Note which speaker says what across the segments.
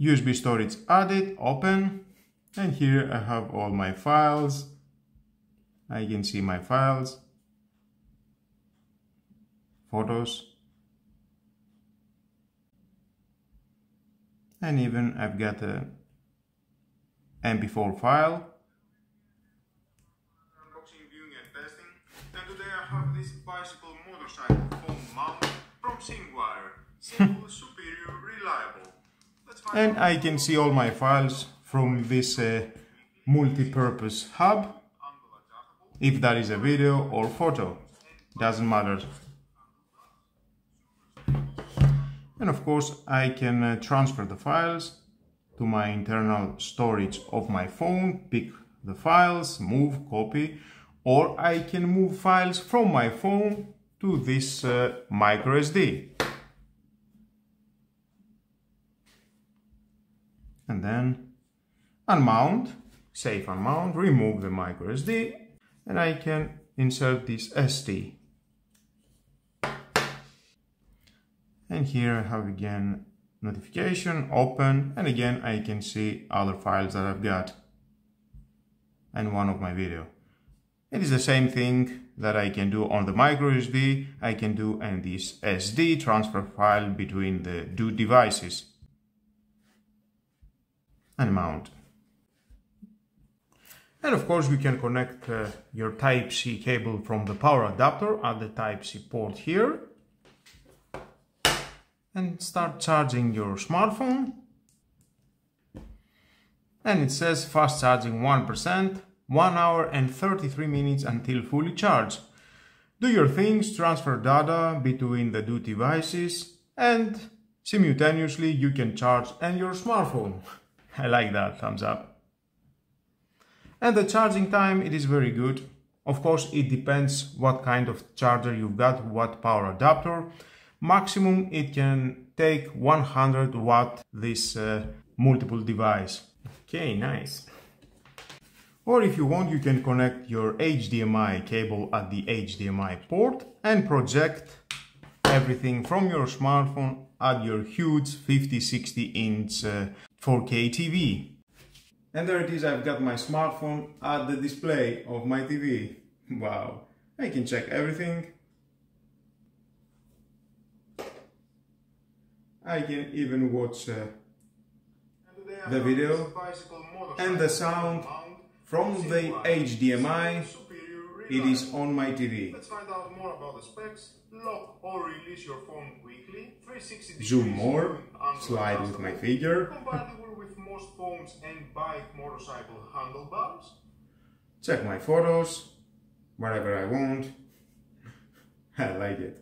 Speaker 1: USB storage added, open, and here I have all my files. I can see my files, photos, and even I've got a MP4 file. Unboxing, viewing and testing. And today I have this bicycle motorcycle foam mount from Singuire. Simple, superior, reliable. And I can see all my files from this multi-purpose hub. If that is a video or photo, doesn't matter. And of course I can transfer the files to my internal storage of my phone, pick the files, move, copy, or I can move files from my phone to this micro SD. And then unmount, safe unmount, remove the micro SD, and I can insert this SD. And here I have again notification, open, and again I can see other files that I've got and one of my video. It is the same thing that I can do on the micro SD, I can do in this SD transfer file between the two devices. And mount. And of course we can connect your Type-C cable from the power adapter at the Type-C port here and start charging your smartphone. And it says fast charging 1%, 1 hour and 33 minutes until fully charged. Do your things, transfer data between the two devices, and simultaneously you can charge and your smartphone. I like that, thumbs up. And the charging time, it is very good. Of course, it depends what kind of charger you've got, what power adapter. Maximum, it can take 100 watt, this multiple device. Okay, nice. Or if you want, you can connect your HDMI cable at the HDMI port and project everything from your smartphone at your huge 50-60 inch 4K TV. And there it is, I've got my smartphone at the display of my TV. Wow, I can check everything. I can even watch the video and the sound from the HDMI. It is on my TV. Let's find out more about the specs. Lock or release your phone quickly. 360 zoom more. Slide with my finger. Compatible with most phones and bike motorcycle handlebars. Check my photos. Whatever I want. I like it.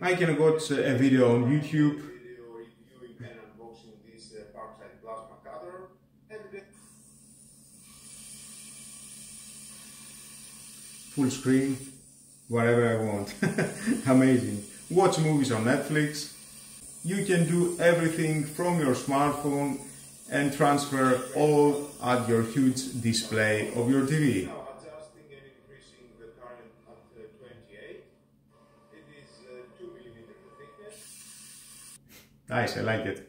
Speaker 1: I can watch a video on YouTube. Full screen, whatever I want. Amazing. Watch movies on Netflix. You can do everything from your smartphone and transfer all at your huge display of your TV. Adjusting and increasing the current at 28. It is 2 mm thickness. Nice, I like it.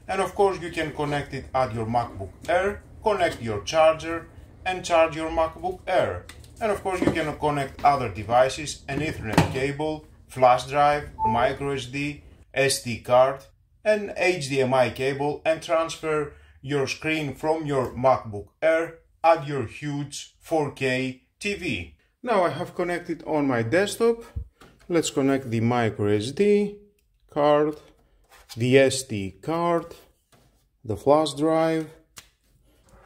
Speaker 1: And of course you can connect it at your MacBook Air, connect your charger and charge your MacBook Air. And of course you can connect other devices, an Ethernet cable, flash drive, micro SD, SD card and HDMI cable and transfer your screen from your MacBook Air at your huge 4K TV. Now I have connected on my desktop. Let's connect the micro SD card, the SD card, the flash drive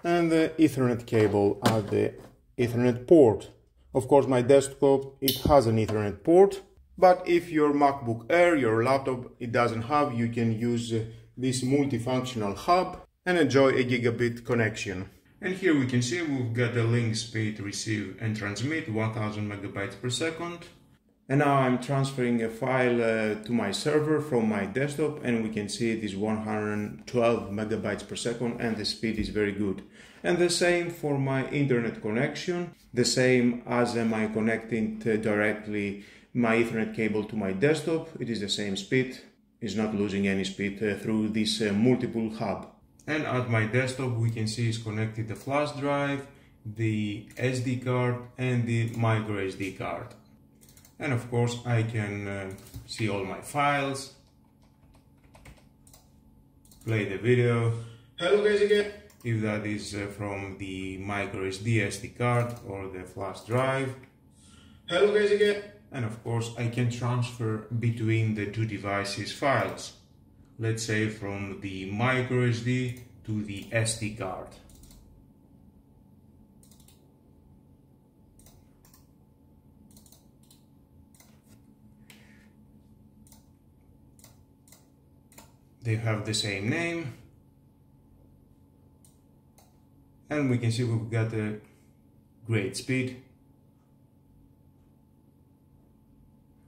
Speaker 1: and the Ethernet cable at the Ethernet port. Of course my desktop, it has an Ethernet port, but if your MacBook Air, your laptop, it doesn't have, you can use this multifunctional hub and enjoy a gigabit connection. And here we can see we've got a link speed receive and transmit 1000 megabytes per second. And now I'm transferring a file to my server from my desktop and we can see it is 112 megabytes per second and the speed is very good. And the same for my internet connection, the same as am I connecting directly my Ethernet cable to my desktop. It is the same speed, it's not losing any speed through this multiple hub. And at my desktop we can see it's connected the flash drive, the SD card and the micro SD card. And of course I can see all my files, play the video. Hello guys again. If that is from the micro SD card or the flash drive. Hello guys again. And of course I can transfer between the two devices files. Let's say from the micro SD to the SD card. They have the same name. And we can see we've got a great speed.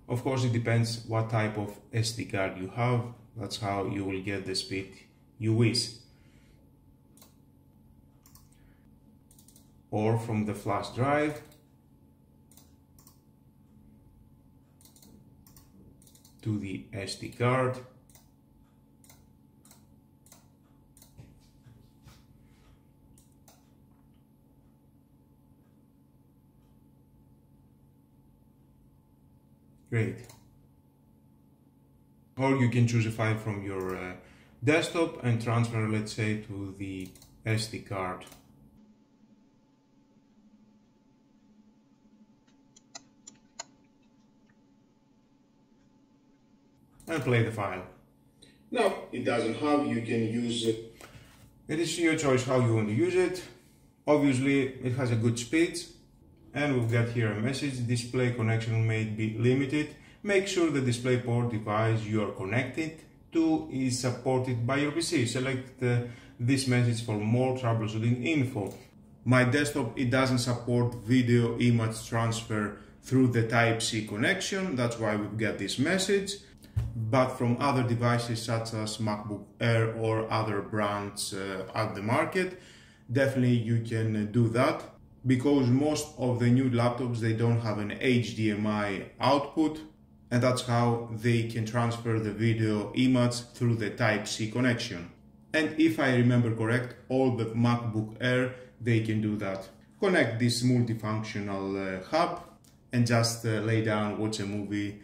Speaker 1: Of course it depends what type of SD card you have, that's how you will get the speed you wish. Or from the flash drive to the SD card. Great. Or you can choose a file from your desktop and transfer, let's say, to the SD card. And play the file. Now, it doesn't have, you can use it. It is your choice how you want to use it. Obviously, it has a good speed. And we've got here a message, display connection may be limited. Make sure the DisplayPort device you are connected to is supported by your PC. Select this message for more troubleshooting info. My desktop, it doesn't support video image transfer through the Type-C connection. That's why we've got this message. But from other devices such as MacBook Air or other brands at the market, definitely you can do that. Because most of the new laptops, they don't have an HDMI output, and that's how they can transfer the video image through the Type-C connection. And if I remember correct, all the MacBook Air, they can do that. Connect this multifunctional hub and just lay down, watch a movie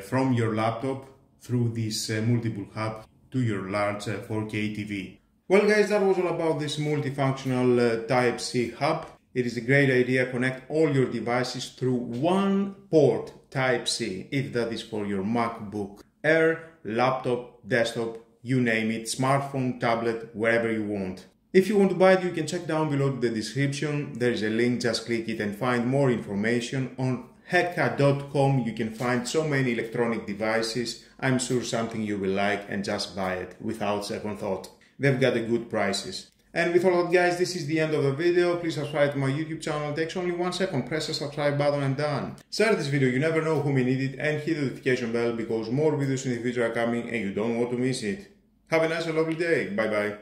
Speaker 1: from your laptop through this multiple hub to your large 4K TV. Well guys, that was all about this multifunctional Type-C hub. It is a great idea, connect all your devices through one port Type-C, if that is for your MacBook Air, laptop, desktop, you name it, smartphone, tablet, wherever you want. If you want to buy it, you can check down below the description, there is a link, just click it and find more information. On Hekka.com you can find so many electronic devices, I'm sure something you will like and just buy it without second thought. They've got good prices. And with all that guys, this is the end of the video. Please subscribe to my YouTube channel. It takes only 1 second. Press the subscribe button and done. Share this video, you never know who may need it, and hit the notification bell because more videos in the future are coming and you don't want to miss it. Have a nice and lovely day. Bye bye.